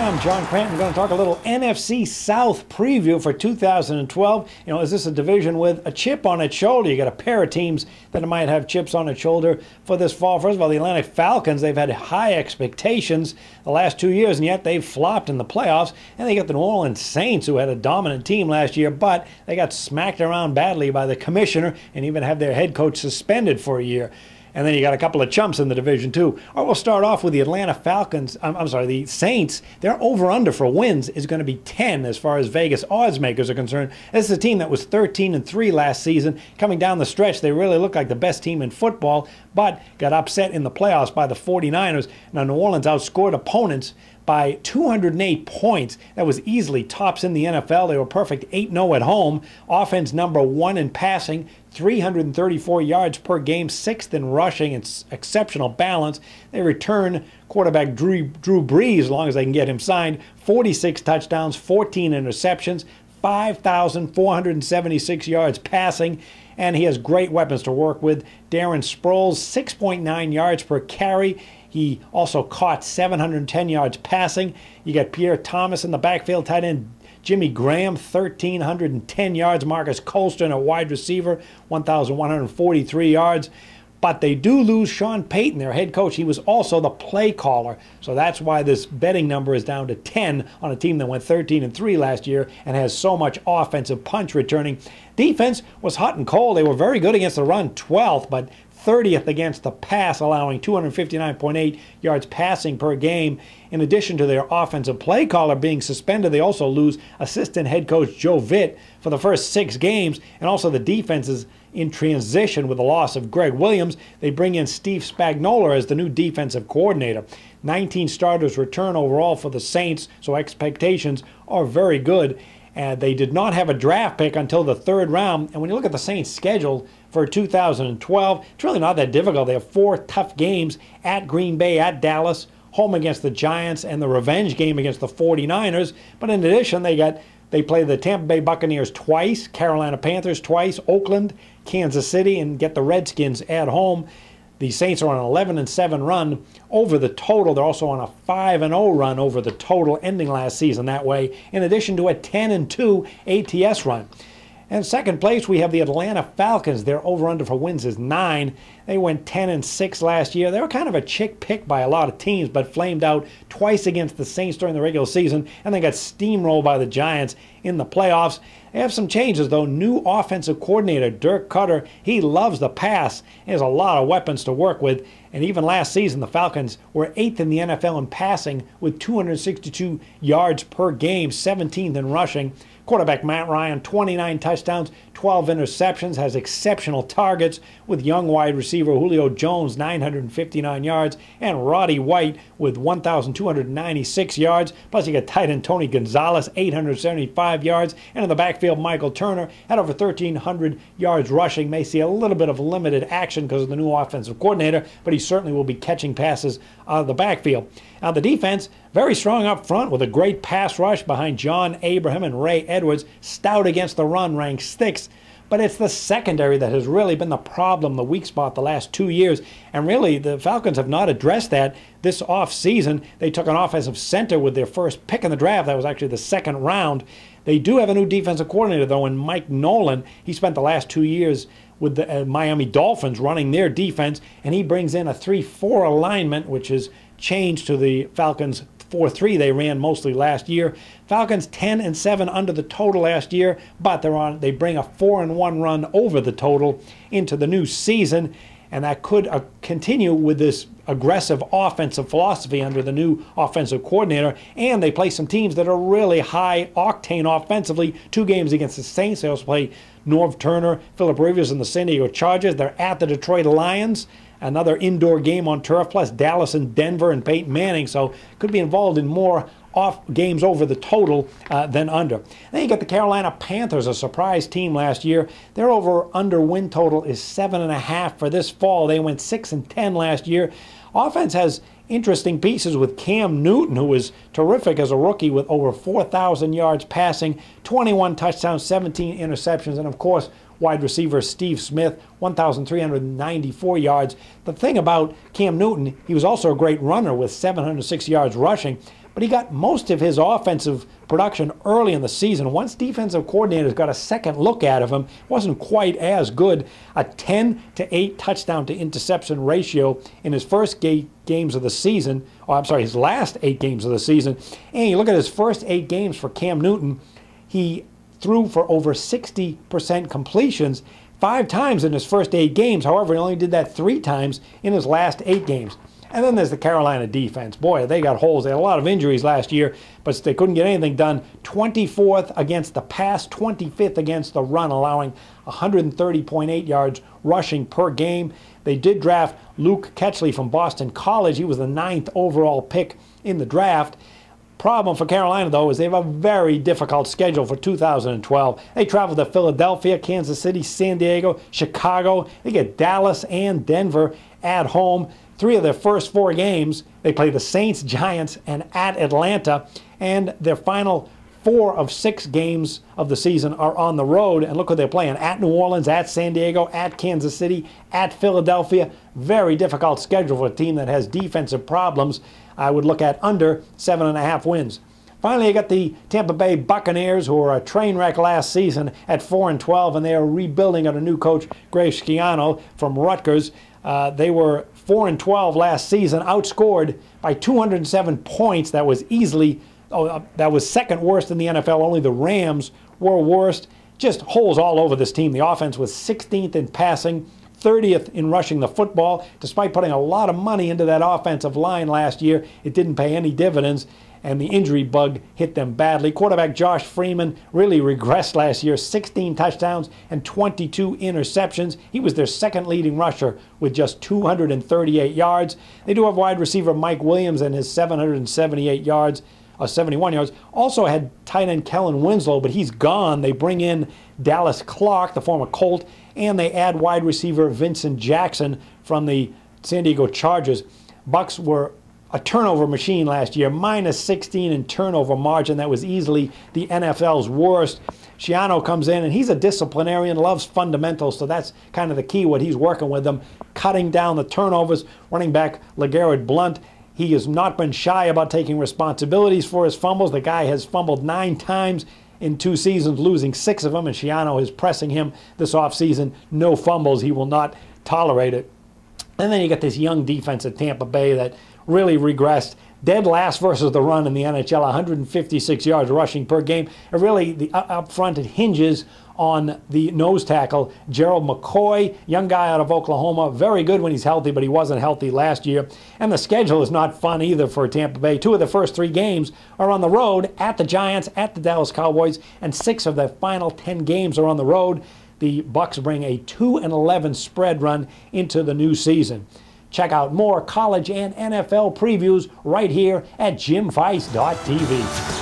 I'm John Cranton. I'm going to talk a little NFC South preview for 2012. You know, is this a division with a chip on its shoulder? You got a pair of teams that might have chips on its shoulder for this fall. First of all, the Atlanta Falcons, they've had high expectations the last 2 years, and yet they've flopped in the playoffs. And they got the New Orleans Saints, who had a dominant team last year, but they got smacked around badly by the commissioner and even have their head coach suspended for a year. And then you got a couple of chumps in the division, too. All right, we'll start off with the Atlanta Falcons. The Saints. Their over-under for wins is going to be 10 as far as Vegas odds makers are concerned. This is a team that was 13-3 last season. Coming down the stretch, they really look like the best team in football, but got upset in the playoffs by the 49ers. Now, New Orleans outscored opponents by 208 points. That was easily tops in the NFL. They were perfect 8-0 at home. Offense number 1 in passing, 334 yards per game, 6th in rushing. It's exceptional balance. They return quarterback Drew Brees, as long as they can get him signed, 46 touchdowns, 14 interceptions, 5,476 yards passing, and he has great weapons to work with. Darren Sproles, 6.9 yards per carry. He also caught 710 yards passing. You got Pierre Thomas in the backfield, tight end Jimmy Graham, 1,310 yards. Marcus Colston, a wide receiver, 1,143 yards. But they do lose Sean Payton, their head coach. He was also the play caller. So that's why this betting number is down to 10 on a team that went 13-3 last year and has so much offensive punch returning. Defense was hot and cold. They were very good against the run, 12th, but 30th against the pass, allowing 259.8 yards passing per game. In addition to their offensive play caller being suspended, they also lose assistant head coach Joe Vitt for the first 6 games, and also the defense is in transition with the loss of Greg Williams. They bring in Steve Spagnuolo as the new defensive coordinator. 19 starters return overall for the Saints, so expectations are very good. And they did not have a draft pick until the 3rd round. And when you look at the Saints' schedule for 2012, it's really not that difficult. They have 4 tough games at Green Bay, at Dallas, home against the Giants, and the revenge game against the 49ers. But in addition, they play the Tampa Bay Buccaneers twice, Carolina Panthers twice, Oakland, Kansas City, and get the Redskins at home. The Saints are on an 11-7 run over the total. They're also on a 5-0 run over the total, ending last season that way, in addition to a 10-2 ATS run. And second place, we have the Atlanta Falcons. Their over-under for wins is 9. They went 10-6 last year. They were kind of a chick pick by a lot of teams, but flamed out twice against the Saints during the regular season, and they got steamrolled by the Giants in the playoffs. They have some changes, though. New offensive coordinator, Dirk Cutter, he loves the pass. He has a lot of weapons to work with. And even last season, the Falcons were 8th in the NFL in passing with 262 yards per game, 17th in rushing. Quarterback Matt Ryan, 29 touchdowns, 12 interceptions, has exceptional targets with young wide receiver Julio Jones, 959 yards, and Roddy White with 1,296 yards. Plus, you got tight end Tony Gonzalez, 875 yards. And in the backfield, Michael Turner had over 1,300 yards rushing. May see a little bit of limited action because of the new offensive coordinator, but he certainly will be catching passes out of the backfield. Now, the defense, very strong up front with a great pass rush behind John Abraham and Ray Edwards. Stout against the run, ranked 6th. But it's the secondary that has really been the problem, the weak spot the last 2 years. And really, the Falcons have not addressed that this offseason. They took an offensive center with their first pick in the draft. That was actually the 2nd round. They do have a new defensive coordinator, though, in Mike Nolan. He spent the last 2 years with the Miami Dolphins running their defense, and he brings in a 3-4 alignment, which is changed to the Falcons 4-3 they ran mostly last year. Falcons 10-7 under the total last year, but they bring a 4-1 run over the total into the new season, and that could continue with this aggressive offensive philosophy under the new offensive coordinator. And they play some teams that are really high octane offensively. 2 games against the Saints. They also play Norv Turner, Phillip Rivers, and the San Diego Chargers. They're at the Detroit Lions, another indoor game on turf, plus Dallas and Denver and Peyton Manning. So could be involved in more off games over the total than under. Then you got the Carolina Panthers, a surprise team last year. Their over-under win total is 7.5 for this fall. They went 6-10 last year. Offense has interesting pieces with Cam Newton, who was terrific as a rookie with over 4,000 yards passing, 21 touchdowns, 17 interceptions, and of course, wide receiver Steve Smith, 1,394 yards. The thing about Cam Newton, he was also a great runner with 706 yards rushing, but but he got most of his offensive production early in the season. Once defensive coordinators got a second look at him, it wasn't quite as good. A 10-to-8 touchdown to interception ratio in his first 8 games of the season. Oh, I'm sorry, his last 8 games of the season. And you look at his first 8 games for Cam Newton, he threw for over 60% completions 5 times in his first 8 games. However, he only did that 3 times in his last 8 games. And then there's the Carolina defense. Boy, they got holes. They had a lot of injuries last year, but they couldn't get anything done. 24th against the pass, 25th against the run, allowing 130.8 yards rushing per game. They did draft Luke Ketchley from Boston College. He was the 9th overall pick in the draft. Problem for Carolina, though, is they have a very difficult schedule for 2012. They travel to Philadelphia, Kansas City, San Diego, Chicago. They get Dallas and Denver at home. 3 of their first 4 games, they play the Saints, Giants, and at Atlanta. And their final 4 of 6 games of the season are on the road. And look what they're playing. At New Orleans, at San Diego, at Kansas City, at Philadelphia. Very difficult schedule for a team that has defensive problems. I would look at under 7.5 wins. Finally, you got the Tampa Bay Buccaneers, who were a train wreck last season at 4-12, and they are rebuilding under new coach Greg Schiano from Rutgers. They were 4-12 last season, outscored by 207 points. That was easily, that was second worst in the NFL. Only the Rams were worst. Just holes all over this team. The offense was 16th in passing, 30th in rushing the football. Despite putting a lot of money into that offensive line last year, it didn't pay any dividends, and the injury bug hit them badly. Quarterback Josh Freeman really regressed last year, 16 touchdowns and 22 interceptions. He was their second leading rusher with just 238 yards. They do have wide receiver Mike Williams and his 778 yards. 71 yards. Also had tight end Kellen Winslow, but he's gone. They bring in Dallas Clark, the former Colt, and they add wide receiver Vincent Jackson from the San Diego Chargers. Bucs were a turnover machine last year, minus 16 in turnover margin. That was easily the NFL's worst. Schiano comes in, and he's a disciplinarian, loves fundamentals, so that's kind of the key, what he's working with them, cutting down the turnovers. Running back LeGarrette Blount, he has not been shy about taking responsibilities for his fumbles. The guy has fumbled 9 times in 2 seasons, losing 6 of them, and Schiano is pressing him this offseason. No fumbles. He will not tolerate it. And then you got this young defense at Tampa Bay that really regressed. Dead last versus the run in the NHL, 156 yards rushing per game. And really, up front, it hinges on the nose tackle, Gerald McCoy, young guy out of Oklahoma, very good when he's healthy, but he wasn't healthy last year. And the schedule is not fun either for Tampa Bay. 2 of the first 3 games are on the road, at the Giants, at the Dallas Cowboys, and 6 of the final 10 games are on the road. The Bucs bring a 2-11 spread run into the new season. Check out more college and NFL previews right here at JimFeist.tv.